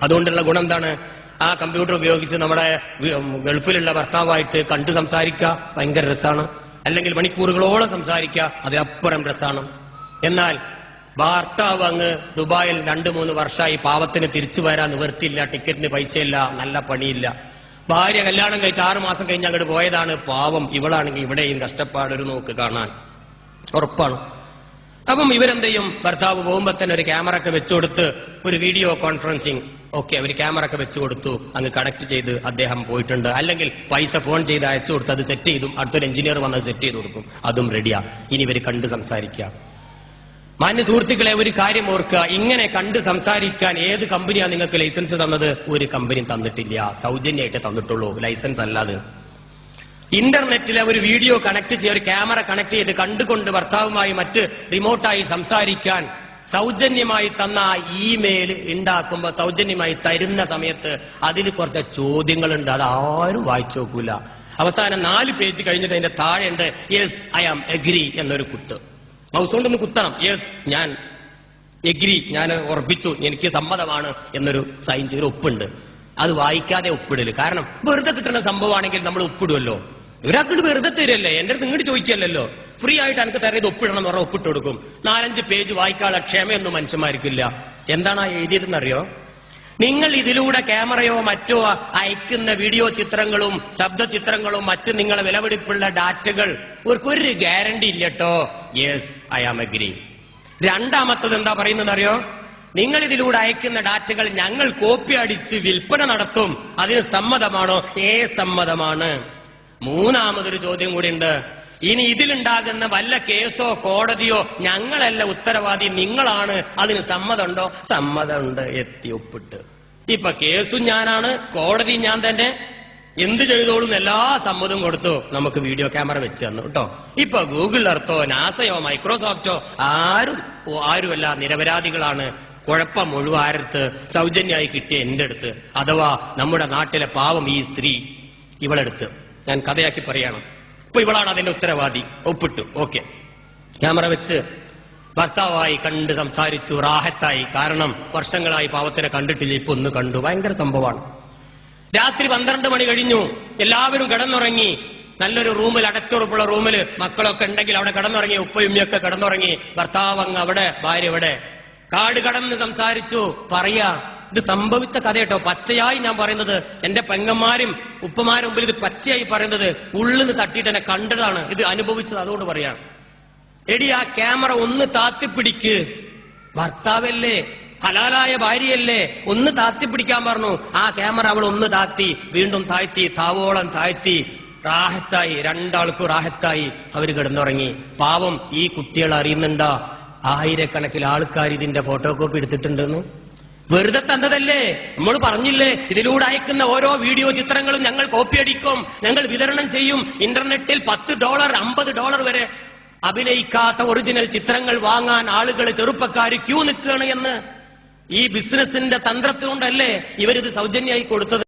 അതുകൊണ്ടുള്ള ഗുണം എന്താണ്? ആ കമ്പ്യൂട്ടർ ഉപയോഗിച്ച് നമ്മുടെ ഗൾഫിലുള്ള ഭർത്താവായിട്ട് കണ്ടു സംസാരിക്കുക, ഭയങ്കര രസമാണ്. അല്ലെങ്കിൽ മണിക്കൂറുകളോളം സംസാരിക്കുക, അതിലപ്പുറം രസമാണ്. എന്നാൽ ഭർത്താവ് അങ്ങ് ദുബായിൽ 2-3 വർഷമായി, പാവത്തിന് തിരിച്ചു വരാൻ നിവൃത്തിയില്ല, ടിക്കറ്റിന് പൈസയില്ല, നല്ല പണിയില്ല. ഭാര്യ കല്യാണം കഴിച്ച് 6 മാസം കഴിഞ്ഞ് അങ്ങോട്ട് പോയതാണ്. പാവം ഇവളാണെങ്കിൽ ഇവിടെയും കഷ്ടപ്പാടൊരു നോക്ക് കാണാൻ ഉറപ്പാണ്. അപ്പം ഇവരെന്ത് ചെയ്യും? ഭർത്താവ് പോകുമ്പോ തന്നെ ഒരു ക്യാമറ ഒക്കെ വെച്ചുകൊടുത്ത് ഒരു വീഡിയോ കോൺഫറൻസിങ്, ഓക്കെ, അവർ ക്യാമറ ഒക്കെ വെച്ചു കൊടുത്തു, അങ്ങ് കണക്ട് ചെയ്ത് അദ്ദേഹം പോയിട്ടുണ്ട്. അല്ലെങ്കിൽ പൈസ ഫോൺ ചെയ്ത് അയച്ചു കൊടുത്ത് അത് സെറ്റ് ചെയ്തും അടുത്തൊരു എഞ്ചിനീയർ വന്ന് സെറ്റ് ചെയ്ത് കൊടുക്കും, അതും റെഡിയാ. ഇനി ഇവർ കണ്ട് സംസാരിക്കുക. മാന്യ സുഹൃത്തുക്കളെ, ഒരു കാര്യം ഓർക്കുക, ഇങ്ങനെ കണ്ട് സംസാരിക്കാൻ ഏത് കമ്പനിയാണ് നിങ്ങൾക്ക് ലൈസൻസ് തന്നത്? ഒരു കമ്പനിയും തന്നിട്ടില്ല, സൗജന്യമായിട്ട് തന്നിട്ടുള്ളൂ, ലൈസൻസ് അല്ലാതെ. ഇന്റർനെറ്റിലെ ഒരു വീഡിയോ കണക്ട് ചെയ്ത്, ഒരു ക്യാമറ കണക്ട് ചെയ്ത് കണ്ടുകൊണ്ട് ഭർത്താവുമായി മറ്റ് റിമോട്ടായി സംസാരിക്കാൻ സൗജന്യമായി തന്ന ആ ഇമെയിൽ ഉണ്ടാക്കുമ്പോ, സൗജന്യമായി തരുന്ന സമയത്ത് അതിൽ കുറച്ച് ചോദ്യങ്ങളുണ്ട്, അത് ആരും വായിച്ചു നോക്കൂല. അവസാനം 4 പേജ് കഴിഞ്ഞിട്ട് അതിന്റെ താഴെ ഉണ്ട് യെസ് ഐ ആം എഗ്രി എന്നൊരു കുത്ത്. മൗസ് കൊണ്ടൊന്ന് കുത്തണം, യെസ് ഞാൻ എഗ്രി, ഞാൻ ഉറപ്പിച്ചു, എനിക്ക് സമ്മതമാണ് എന്നൊരു സൈൻ ചെയ്ത് ഒപ്പുണ്ട്. അത് വായിക്കാതെ ഒപ്പിടല്. കാരണം വെറുതെ കിട്ടുന്ന സംഭവമാണെങ്കിൽ നമ്മൾ ഒപ്പിടുമല്ലോ. ഒരാൾക്ക് വെറുതെ തരല്ലേ, എന്റെ അടുത്ത് ഇങ്ങോട്ട് ചോദിക്കല്ലോ, ഫ്രീ ആയിട്ട് എനിക്ക് തരത് ഒപ്പിടണം എന്ന് പറഞ്ഞാൽ ഒപ്പിട്ട് കൊടുക്കും. 4-5 പേജ് വായിക്കാനുള്ള ക്ഷമയൊന്നും മനുഷ്യന്മാർക്കില്ല. എന്താണ് ആ എഴുതിയതെന്നറിയോ? നിങ്ങൾ ഇതിലൂടെ ക്യാമറയോ മറ്റോ അയക്കുന്ന വീഡിയോ ചിത്രങ്ങളും ശബ്ദ ചിത്രങ്ങളും മറ്റ് നിങ്ങളെ വിലപിടിപ്പുള്ള ഡാറ്റകൾ ഒരു ഗ്യാരണ്ടി ഇല്ലട്ടോ. Yes I am agree. രണ്ടാമത്തത് എന്താ പറയുന്നത് അറിയോ? നിങ്ങൾ ഇതിലൂടെ അയക്കുന്ന ഡാറ്റകൾ ഞങ്ങൾ കോപ്പി അടിച്ച് വിൽപ്പന നടത്തും, അതിന് സമ്മതമാണോ? സമ്മതമാണ്. മൂന്നാമതൊരു ചോദ്യം കൂടി ഉണ്ട്. ഇനി ഇതിലുണ്ടാകുന്ന വല്ല കേസോ കോടതിയോ ഞങ്ങളല്ല ഉത്തരവാദി, നിങ്ങളാണ്, അതിന് സമ്മതമുണ്ടോ? സമ്മതമുണ്ട്. എത്തി ഒപ്പിട്ട്. ഇപ്പൊ കേസും ഞാനാണ്, കോടതി ഞാൻ തന്നെ, എന്ത് ചെയ്തോളും എല്ലാ സമ്മതവും കൊടുത്തു. നമുക്ക് വീഡിയോ ക്യാമറ വെച്ച് തന്നു കേട്ടോ. ഇപ്പൊ ഗൂഗിൾ എർത്തോ നാസയോ മൈക്രോസോഫ്റ്റോ ആരുമല്ല, നിരപരാധികളാണ്. കുഴപ്പം മുഴുവൻ ആരടുത്ത്? സൗജന്യമായി കിട്ടിയ എന്റെ അടുത്ത്, അഥവാ നമ്മുടെ നാട്ടിലെ പാവം ഈ സ്ത്രീ, ഇവളെടുത്ത്. ഞാൻ കഥയാക്കി പറയാണ്. ഇപ്പൊ ഇവളാണ് അതിന്റെ ഉത്തരവാദി. ഒപ്പിട്ടു. ഓക്കെ, ക്യാമറ വെച്ച് ഭർത്താവായി കണ്ട് സംസാരിച്ചു, റാഹത്തായി. കാരണം വർഷങ്ങളായി പാവത്തിനെ കണ്ടിട്ടില്ല, ഇപ്പൊ ഒന്ന് കണ്ടു, ഭയങ്കര സംഭവമാണ്. രാത്രി 12 മണി കഴിഞ്ഞു, എല്ലാവരും കിടന്നുറങ്ങി. നല്ലൊരു റൂമിൽ, അടച്ചുറപ്പുള്ള റൂമിൽ മക്കളൊക്കെ ഉണ്ടെങ്കിൽ അവിടെ കിടന്നുറങ്ങി, ഉപ്പയുമ്മയൊക്കെ കിടന്നുറങ്ങി. ഭർത്താവ് അങ്ങ് അവിടെ, ഭാര്യ ഇവിടെ. കാട് കടന്ന് സംസാരിച്ചു. പറയാ, ഇത് സംഭവിച്ച കഥ കേട്ടോ, പച്ചയായി ഞാൻ പറയുന്നത്. എന്റെ പെങ്ങന്മാരും ഉപ്പമാരും മുമ്പിൽ ഇത് പച്ചയായി പറയുന്നത്, ഉള്ളിന്ന് തട്ടിയിട്ട് എന്നെ കണ്ടതാണ്, ഇത് അനുഭവിച്ചത്, അതുകൊണ്ട് പറയാണ്. എടി, ആ ക്യാമറ ഒന്ന് താത്തിപ്പിടിക്ക്. ഭർത്താവല്ലേ, ഹലാലായ ഭാര്യയല്ലേ, ഒന്ന് താത്തിപ്പിടിക്കാൻ പറഞ്ഞു. ആ ക്യാമറ അവൾ ഒന്ന് താത്തി, വീണ്ടും താഴ്ത്തി, താവോളം താഴ്ത്തി. റാഹത്തായി, രണ്ടാൾക്കും റാഹത്തായി. അവര് കിടന്നുറങ്ങി. പാവം ഈ കുട്ടികൾ അറിയുന്നുണ്ടോ? 1000കണക്കിന് ആൾക്കാർ ഇതിന്റെ ഫോട്ടോ കോപ്പി എടുത്തിട്ടുണ്ടെന്ന്. വെറുതെ തന്നതല്ലേ? നമ്മൾ പറഞ്ഞില്ലേ, ഇതിലൂടെ അയക്കുന്ന ഓരോ വീഡിയോ ചിത്രങ്ങളും ഞങ്ങൾ കോപ്പി അടിക്കും, ഞങ്ങൾ വിതരണം ചെയ്യും. ഇന്റർനെറ്റിൽ $10, $50 വരെ അഭിനയിക്കാത്ത ഒറിജിനൽ ചിത്രങ്ങൾ വാങ്ങാൻ ആളുകൾ, ചെറുപ്പക്കാർ ക്യൂ നിൽക്കുകയാണ് എന്ന്. ഈ ബിസിനസിന്റെ തന്ത്രത്തുകൊണ്ടല്ലേ ഇവരിത് സൗജന്യമായി കൊടുത്തത്.